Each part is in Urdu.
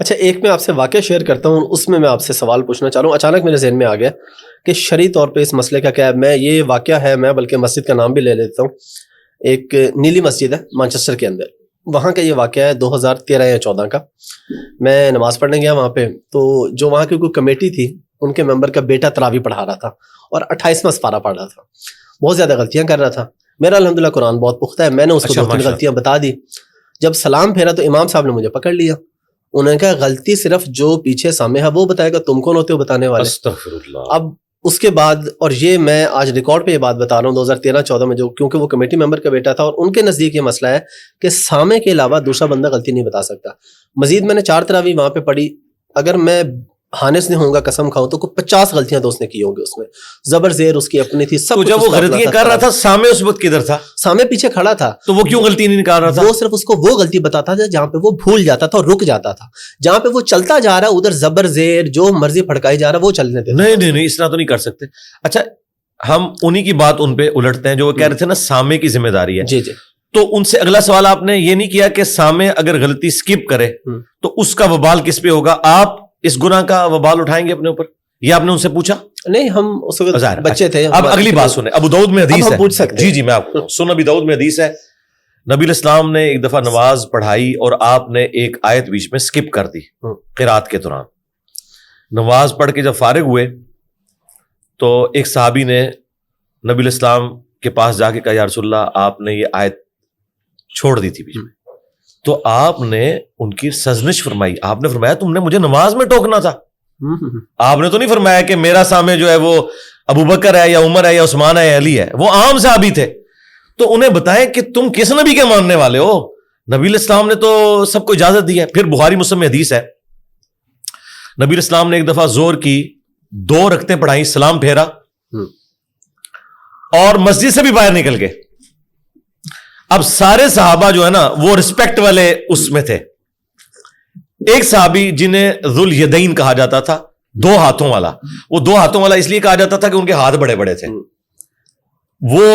اچھا ایک میں آپ سے واقعہ شیئر کرتا ہوں, اس میں آپ سے سوال پوچھنا چاہ رہا ہوں. اچانک میرے ذہن میں آ گیا کہ شرعی طور پہ اس مسئلے کا کیا ہے. میں یہ واقعہ ہے, میں بلکہ مسجد کا نام بھی لے لیتا ہوں. ایک نیلی مسجد ہے مانچسٹر کے اندر, وہاں کا یہ واقعہ ہے 2013 یا 14 کا. میں نماز پڑھنے گیا وہاں پہ, تو جو وہاں کی کوئی کمیٹی تھی ان کے ممبر کا بیٹا تراویح پڑھا رہا تھا اور 28واں سپارہ پڑھ رہا تھا. بہت زیادہ غلطیاں کر رہا تھا. میرا الحمدللہ قرآن بہت پختہ ہے, میں نے اس کو 2-3 غلطیاں بتا دی. جب سلام پھیرا تو امام صاحب نے مجھے پکڑ لیا. انہوں نے کہا غلطی صرف جو پیچھے سامنے ہے وہ بتائے گا, تم کون ہوتے ہو بتانے والے. استغفراللہ. اب اس کے بعد, اور یہ میں آج ریکارڈ پہ یہ بات بتا رہا ہوں 2013-14 میں, جو کیونکہ وہ کمیٹی ممبر کا بیٹا تھا اور ان کے نزدیک یہ مسئلہ ہے کہ سامع کے علاوہ دوسرا بندہ غلطی نہیں بتا سکتا. مزید میں نے 4 تراویح وہاں پہ پڑھی. اگر میں حانس نہیں ہوں گا قسم کھاؤں تو کوئی 50 غلطیاں تو اس نے کی ہوں گی. اس میں زبر زیر اس کی اپنی تھی, سب. تو جب وہ غلطیاں کر رہا تھا سامع اس وقت کدھر تھا؟ سامع پیچھے کھڑا تھا. تو وہ کیوں غلطی نہیں نکال رہا تھا؟ وہ صرف اس کو وہ غلطی بتاتا تھا جہاں پہ وہ بھول جاتا تھا اور رک جاتا تھا. جہاں پہ وہ چلتا جا رہا ہے ادھر زبر زیر جو مرضی پھڑکائی جا رہا ہے وہ چلنے دیتا. نہیں اس طرح تو نہیں کر سکتے. اچھا ہم انہی کی بات ان پہ الٹتے ہیں جو وہ کہہ رہے تھے نا سامع کی ذمہ داری ہے. جی. تو ان سے اگلا سوال آپ نے یہ نہیں کیا کہ سامع اگر غلطی سکپ کرے تو اس کا وبال کس پہ ہوگا؟ آپ اس گناہ کا وبال اٹھائیں گے اپنے اوپر؟ یہ آپ نے ان سے پوچھا؟ نہیں, ہم اس وقت بچے تھے. اب اگلی بات سنیں. ابو داؤد میں حدیث ہے. پوچھ سکتے. جی میں آپ کو سن. ابو داؤد میں حدیث ہے, نبی الاسلام نے ایک دفعہ نماز پڑھائی اور آپ نے ایک آیت بیچ میں سکپ کر دی قرات کے دوران. نماز پڑھ کے جب فارغ ہوئے تو ایک صحابی نے نبی الاسلام کے پاس جا کے کہا یا رسول اللہ آپ نے یہ آیت چھوڑ دی تھی بیچ میں. تو آپ نے ان کی سرزنش فرمائی. آپ نے فرمایا تم نے مجھے نماز میں ٹوکنا تھا. آپ نے تو نہیں فرمایا کہ میرا سامنے جو ہے وہ ابو بکر ہے یا عمر ہے یا عثمان ہے یا علی ہے. وہ عام صحابی تھے. تو انہیں بتائیں کہ تم کس نبی کے ماننے والے ہو. نبی الاسلام نے تو سب کو اجازت دی ہے. پھر بخاری مسلم میں حدیث ہے, نبی الاسلام نے ایک دفعہ زور کی 2 رکعتیں پڑھائی, سلام پھیرا اور مسجد سے بھی باہر نکل گئے. اب سارے صحابہ جو ہے نا وہ رسپیکٹ والے اس میں تھے. ایک صحابی جنہیں ذو الیدین کہا جاتا تھا, 2 ہاتھوں والا, وہ 2 ہاتھوں والا اس لیے کہا جاتا تھا کہ ان کے ہاتھ بڑے بڑے تھے. وہ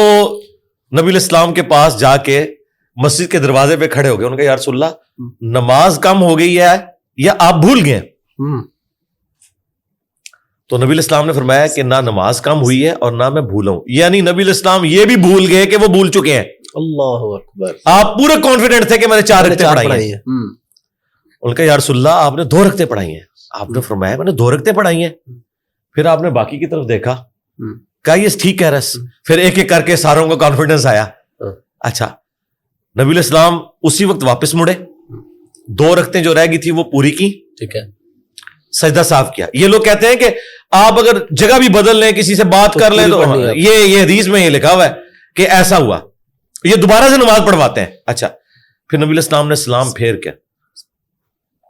نبی الاسلام کے پاس جا کے مسجد کے دروازے پہ کھڑے ہو گئے. انہوں نے کہا یا رسول اللہ نماز کم ہو گئی ہے یا آپ بھول گئے؟ تو نبی الاسلام نے فرمایا کہ نہ نماز کم ہوئی ہے اور نہ میں بھولا ہوں. یعنی نبی الاسلام یہ بھی بھول گئے کہ وہ بھول چکے ہیں. اللہ اکبر. آپ پورے کانفیڈنٹ تھے کہ میں نے 4 رکعتیں پڑھائی ہیں. ان کا یا رسول اللہ آپ نے 2 رکعتیں پڑھائی ہیں. آپ نے فرمایا میں نے 2 رکعتیں پڑھائی ہیں. پھر آپ نے باقی کی طرف دیکھا, کہا یہ ٹھیک کہہ رہا. پھر ایک ایک کر کے ساروں کو کانفیڈنس آیا. اچھا نبی الاسلام اسی وقت واپس مڑے, 2 رکعتیں جو رہ گئی تھی وہ پوری کی, ٹھیک ہے, سجدہ صاف کیا. یہ لوگ کہتے ہیں کہ آپ اگر جگہ بھی بدل لیں, کسی سے بات کر لیں, تو یہ حدیث میں یہ لکھا ہوا ہے کہ ایسا ہوا. یہ دوبارہ سے نماز پڑھواتے ہیں. اچھا پھر نبی الاسلام نے سلام پھیر کے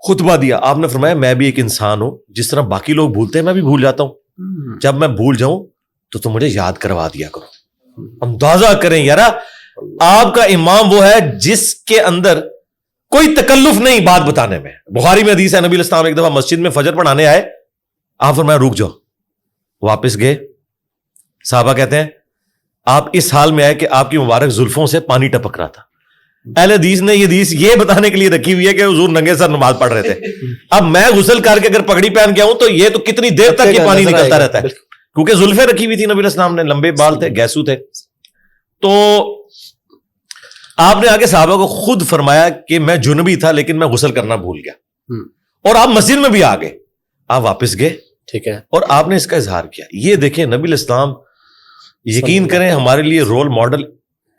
خطبہ دیا. آپ نے فرمایا میں بھی ایک انسان ہوں, جس طرح باقی لوگ بھولتے ہیں میں بھی بھول جاتا ہوں. جب میں بھول جاؤں تو تم مجھے یاد کروا دیا کرو. اندازہ کریں یار, آپ کا امام وہ ہے جس کے اندر کوئی تکلف نہیں بات بتانے میں. بخاری میں حدیث ہے, نبی الاسلام ایک دفعہ مسجد میں فجر پڑھانے آئے. آپ فرمایا رک جاؤ. واپس گئے. صحابہ کہتے ہیں آپ اس حال میں آئے کہ آپ کی مبارک زلفوں سے پانی ٹپک رہا تھا. اہل حدیث نے یہ حدیث یہ بتانے کے لیے رکھی ہوئی ہے کہ حضور ننگے سر نماز پڑھ رہے تھے. اب میں غسل کر کے اگر پگڑی پہن کے آؤں تو یہ تو کتنی دیر تک یہ پانی نکلتا رہتا ہے, کیونکہ زلفیں رکھی ہوئی تھی نبی الاسلام نے, لمبے بال تھے, گیسو تھے. تو آپ نے آگے صحابہ کو خود فرمایا کہ میں جنبی تھا لیکن میں غسل کرنا بھول گیا. اور آپ مسجد میں بھی آ گئے. آپ واپس گئے, ٹھیک ہے, اور آپ نے اس کا اظہار کیا. یہ دیکھیں نبی الاسلام یقین کریں ہمارے لیے رول ماڈل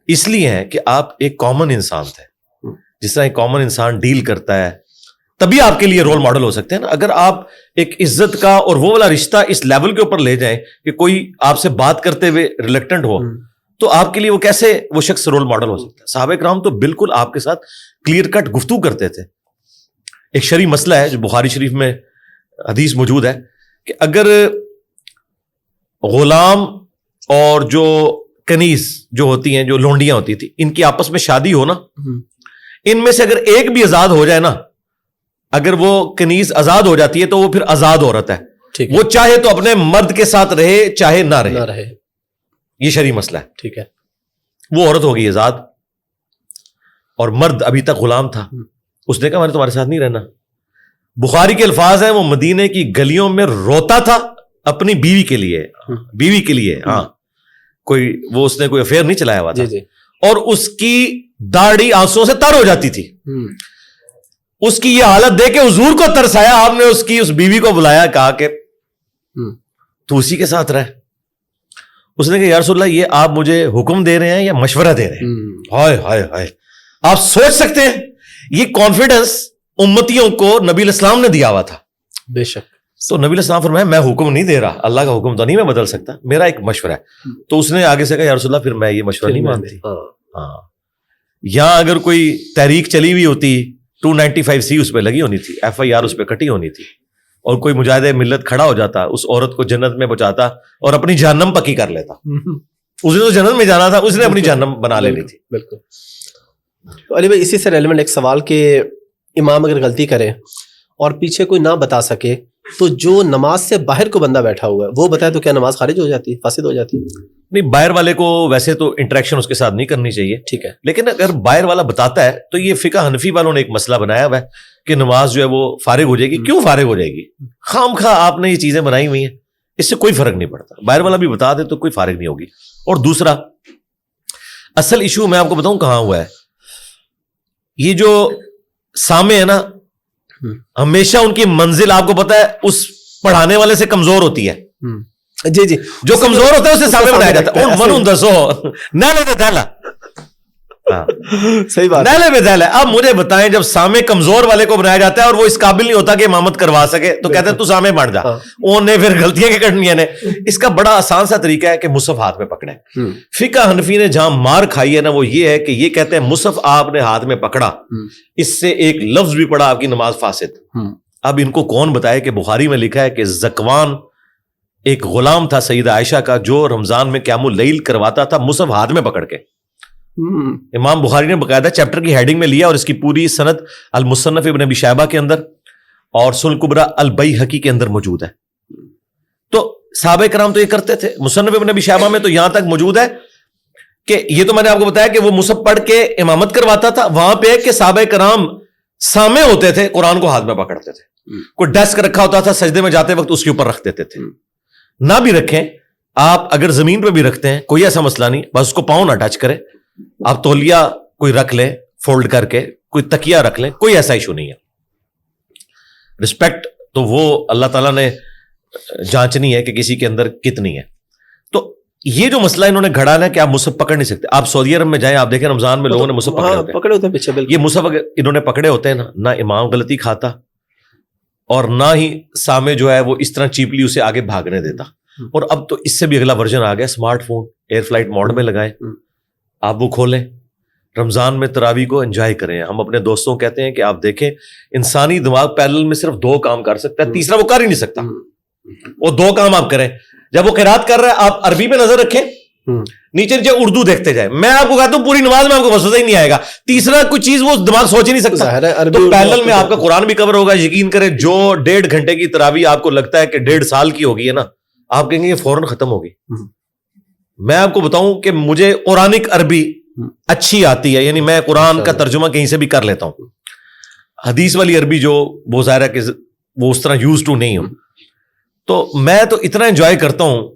اس لیے ہیں کہ آپ ایک کامن انسان تھے. جس طرح ایک کامن انسان ڈیل کرتا ہے تبھی آپ کے لیے رول ماڈل ہو سکتے ہیں نا. اگر آپ ایک عزت کا اور وہ والا رشتہ اس لیول کے اوپر لے جائیں کہ کوئی آپ سے بات کرتے ہوئے ریلیکٹنٹ ہو, تو آپ کے لیے وہ کیسے وہ شخص رول ماڈل ہو سکتا ہے. صحابہ کرام تو بالکل آپ کے ساتھ کلیئر کٹ گفتگو کرتے تھے. ایک شرعی مسئلہ ہے جو بخاری شریف میں حدیث موجود ہے کہ اگر غلام اور جو کنیز جو ہوتی ہیں, جو لونڈیاں ہوتی تھی, ان کی آپس میں شادی ہو نا, ان میں سے اگر ایک بھی آزاد ہو جائے نا, اگر وہ کنیز آزاد ہو جاتی ہے تو وہ پھر آزاد عورت ہے. وہ چاہے تو اپنے مرد کے ساتھ رہے چاہے نہ رہے. یہ شرعی مسئلہ ہے. ٹھیک ہے, وہ عورت ہوگی آزاد اور مرد ابھی تک غلام تھا. اس نے کہا میں نے تمہارے ساتھ نہیں رہنا. بخاری کے الفاظ ہیں, وہ مدینے کی گلیوں میں روتا تھا اپنی بیوی کے لیے, ہاں, کوئی وہ اس نے کوئی افیئر نہیں چلایا ہوا تھا, اور اس کی داڑھی آنسوؤں سے تر ہو جاتی تھی. اس کی یہ حالت دیکھ کے حضور کو ترس آیا, آپ نے اس بیوی کو بلایا, کہا کہ تو اسی کے ساتھ رہ. اس نے کہا یا رسول اللہ, یہ آپ مجھے حکم دے رہے ہیں یا مشورہ دے رہے ہیں؟ ہائے ہائے ہائے, آپ سوچ سکتے ہیں یہ کانفیڈنس امتیوں کو نبی الاسلام نے دیا ہوا تھا. بے شک. تو نبی الاسلام فرمایا میں حکم نہیں دے رہا, اللہ کا حکم تو نہیں میں بدل سکتا, میرا ایک مشورہ ہے. تو اس نے آگے سے کہا یا رسول اللہ پھر میں یہ مشورہ نہیں مانتی. ہاں, یہاں اگر کوئی تحریک چلی ہوئی ہوتی 295C اس پہ لگی ہونی تھی, FIR اس پہ کٹی ہونی تھی, اور کوئی مجاہد ملت کھڑا ہو جاتا, اس عورت کو جنت میں پہنچاتا اور اپنی جہنم پکی کر لیتا. اس نے تو جنت میں جانا تھا, اس نے اپنی جہنم بنا لینی تھی. بالکل. تو علی بھائی اسی سے ریلیونٹ ایک سوال کہ امام اگر غلطی کرے اور پیچھے کوئی نہ بتا سکے, تو جو نماز سے باہر کو بندہ بیٹھا ہوا ہے وہ بتائے تو کیا نماز خارج ہو جاتی ہے, فاسد ہو جاتی ہے؟ نہیں, باہر والے کو ویسے تو انٹریکشن اس کے ساتھ نہیں کرنی چاہیے, ٹھیک ہے, لیکن اگر باہر والا بتاتا ہے تو یہ فقہ حنفی والوں نے ایک مسئلہ بنایا ہوا ہے کہ نماز جو ہے وہ فارغ ہو جائے گی. کیوں فارغ ہو جائے گی؟ خام خواہ آپ نے یہ چیزیں بنائی ہوئی ہیں, اس سے کوئی فرق نہیں پڑتا. باہر والا بھی بتا دے تو کوئی فارغ نہیں ہوگی. اور دوسرا اصل ایشو میں آپ کو بتاؤں کہاں ہوا ہے. یہ جو سامع ہے نا, ہمیشہ ان کی منزل آپ کو پتا ہے اس پڑھانے والے سے کمزور ہوتی ہے. جی, جو کمزور ہوتا ہے اسے سامنے بنایا جاتا ہے. صحیح بات. اب مجھے بتائیں, جب سامع کمزور والے کو بنایا جاتا ہے اور وہ اس قابل نہیں ہوتا کہ امامت کروا سکے, تو کہتے ہیں تو سامع بن جا, انہیں پھر غلطیاں کی کرنی ہے. اس کا بڑا آسان سا طریقہ ہے کہ مصحف ہاتھ میں پکڑے. فقہ حنفی نے جہاں مار کھائی ہے نا, وہ یہ ہے کہ یہ کہتے ہیں مصحف آپ نے ہاتھ میں پکڑا, اس سے ایک لفظ بھی پڑا آپ کی نماز فاسد. اب ان کو کون بتائے کہ بخاری میں لکھا ہے کہ زکوان ایک غلام تھا سیدہ عائشہ کا, جو رمضان میں قیام اللیل کرواتا تھا مصحف ہاتھ میں پکڑ کے. امام بخاری نے باقاعدہ چیپٹر کی ہیڈنگ میں لیا, اور اس کی پوری سند المصنف ابن ابی شیبہ کے اندر اور سنن کبریٰ البیہقی کے اندر موجود ہے. تو صحابہ کرام تو یہ کرتے تھے. مصنف ابن ابی شیبہ میں تو یہاں تک موجود ہے کہ یہ تو میں نے آپ کو بتایا کہ وہ مصحف پڑھ کے امامت کرواتا تھا. وہاں پہ کہ صحابہ کرام سامع ہوتے تھے, قرآن کو ہاتھ میں پکڑتے تھے. کوئی ڈیسک رکھا ہوتا تھا, سجدے میں جاتے وقت اس کے اوپر رکھ دیتے تھے. نہ بھی رکھیں آپ, اگر زمین پہ بھی رکھتے ہیں کوئی ایسا مسئلہ نہیں, بس اس کو پاؤں نہ ٹچ کرے. آپ تولیہ کوئی رکھ لیں فولڈ کر کے, کوئی تکیہ رکھ لیں, کوئی ایسا ایشو نہیں ہے. رسپیکٹ تو وہ اللہ تعالیٰ نے جانچنی ہے کہ کسی کے اندر کتنی ہے. تو یہ جو مسئلہ انہوں نے گھڑا ہے کہ آپ مصحف پکڑ نہیں سکتے. آپ سعودی عرب میں جائیں, آپ دیکھیں رمضان میں لوگوں نے مصحف پکڑے ہوتے ہیں پیچھے. یہ مصحف اگر انہوں نے پکڑے ہوتے ہیں نا, نہ امام غلطی کھاتا اور نہ ہی سامع جو ہے وہ اس طرح چیپلی اسے آگے بھاگنے دیتا. اور اب تو اس سے بھی اگلا ورژن آ گیا, smartphone air flight mode میں لگائیں, آپ وہ کھولیں, رمضان میں تراویح کو انجوائے کریں. ہم اپنے دوستوں کہتے ہیں کہ آپ دیکھیں انسانی دماغ پیرلل میں صرف 2 کام کر سکتا ہے, تیسرا وہ کر ہی نہیں سکتا. وہ 2 کام آپ کریں. جب وہ قرات کر رہا ہے آپ عربی پہ نظر رکھیں, نیچے نیچے اردو دیکھتے جائیں. میں آپ کو کہتا ہوں پوری نماز میں آپ کو وسوسہ ہی نہیں آئے گا. تیسرا کوئی چیز وہ دماغ سوچ ہی نہیں سکتا. تو پیرلل میں آپ کا قرآن بھی کور ہوگا. یقین کریں جو 1.5 گھنٹے کی تراویح آپ کو لگتا ہے کہ 1.5 سال کی ہوگی ہے نا, آپ کہیں گے یہ فوراً ختم ہوگی. میں آپ کو بتاؤں کہ مجھے قرآنک عربی اچھی آتی ہے, یعنی میں قرآن کا ترجمہ کہیں سے بھی کر لیتا ہوں. حدیث والی عربی جو وہ ظاہر ہے کہ وہ اس طرح یوز ٹو نہیں ہوں, تو میں تو اتنا انجوائے کرتا ہوں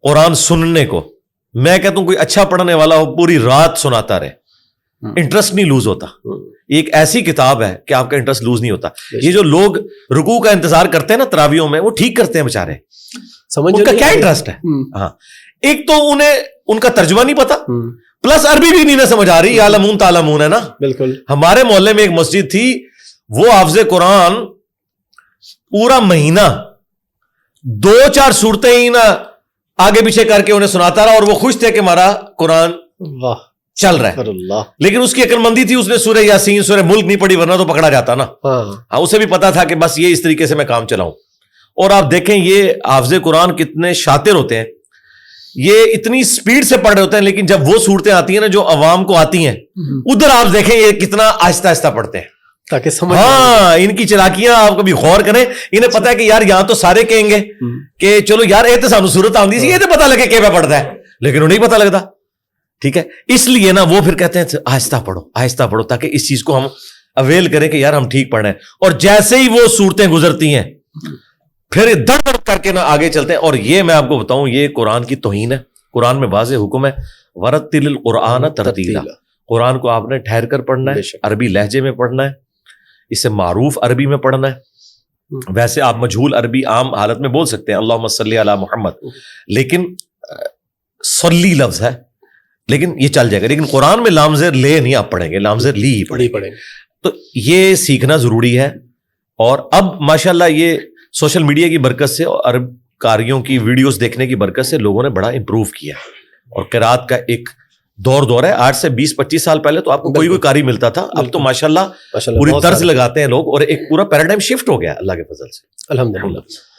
قرآن سننے کو. میں کہتا ہوں کوئی اچھا پڑھنے والا ہو پوری رات سناتا رہے, انٹرسٹ نہیں لوز ہوتا. ایک ایسی کتاب ہے کہ آپ کا انٹرسٹ لوز نہیں ہوتا. یہ جو لوگ رکوع کا انتظار کرتے ہیں نا تراویحوں میں, وہ ٹھیک کرتے ہیں بیچارے, ان کا کیا انٹرسٹ ہے. ہاں, ایک تو انہیں ان کا ترجمہ نہیں پتا, پلس عربی بھی نہیں سمجھ آ رہی. یعلمون تعلمون ہے نا. بالکل. ہمارے محلے میں ایک مسجد تھی, وہ حافظ قرآن پورا مہینہ 2-4 صورتیں ہی نا آگے پیچھے کر کے انہیں سناتا رہا, اور وہ خوش تھے کہ ہمارا قرآن چل رہا ہے. لیکن اس کی عقل مندی تھی, اس نے سورہ یاسین سورہ ملک نہیں پڑھی, ورنہ تو پکڑا جاتا نا. ہاں, اسے بھی پتا تھا کہ بس یہ اس طریقے سے میں کام چلاؤں. اور آپ دیکھیں یہ حافظ قرآن کتنے شاطر ہوتے ہیں, یہ اتنی سپیڈ سے پڑھ رہے ہوتے ہیں, لیکن جب وہ صورتیں آتی ہیں نا جو عوام کو آتی ہیں, ادھر آپ دیکھیں یہ کتنا آہستہ آہستہ پڑھتے ہیں تاکہ سمجھ. ہاں, ان کی چلاکیاں آپ کبھی غور کریں. انہیں پتا ہے کہ یار یہاں تو سارے کہیں گے کہ چلو یار یہ تو سانو صورت آندی سی, یہ تو پتا لگے کہ پڑھتا ہے, لیکن انہیں پتا لگتا. ٹھیک ہے, اس لیے نا وہ پھر کہتے ہیں آہستہ پڑھو آہستہ پڑھو, تاکہ اس چیز کو ہم اویل کریں کہ یار ہم ٹھیک پڑھ رہے ہیں, اور جیسے ہی وہ صورتیں گزرتی ہیں پھر دڑ دڑ کر کے نا آگے چلتے ہیں. اور یہ میں آپ کو بتاؤں, یہ قرآن کی توہین ہے. قرآن میں واضح حکم ہے ورتل القرآن ترتیلا, قرآن کو آپ نے ٹھہر کر پڑھنا ہے, عربی لہجے میں پڑھنا ہے, اسے معروف عربی میں پڑھنا ہے. ویسے آپ مجہول عربی عام حالت میں بول سکتے ہیں اللہم صلی علی محمد, لیکن صلی لفظ ہے لیکن یہ چل جائے گا. لیکن قرآن میں لام زیر لے نہیں آپ پڑھیں گے, لام زیر لی ہی پڑھیں گے. تو یہ سیکھنا ضروری ہے. اور اب ماشاءاللہ یہ سوشل میڈیا کی برکت سے اور عرب کاریوں کی ویڈیوز دیکھنے کی برکت سے لوگوں نے بڑا امپروو کیا, اور قرات کا ایک دور ہے. آج سے 20-25 سال پہلے تو آپ کو کوئی قاری ملتا تھا, اب تو ماشاءاللہ پوری طرز لگاتے ہیں لوگ, اور ایک پورا پیراڈائم شفٹ ہو گیا اللہ کے فضل سے, الحمدللہ.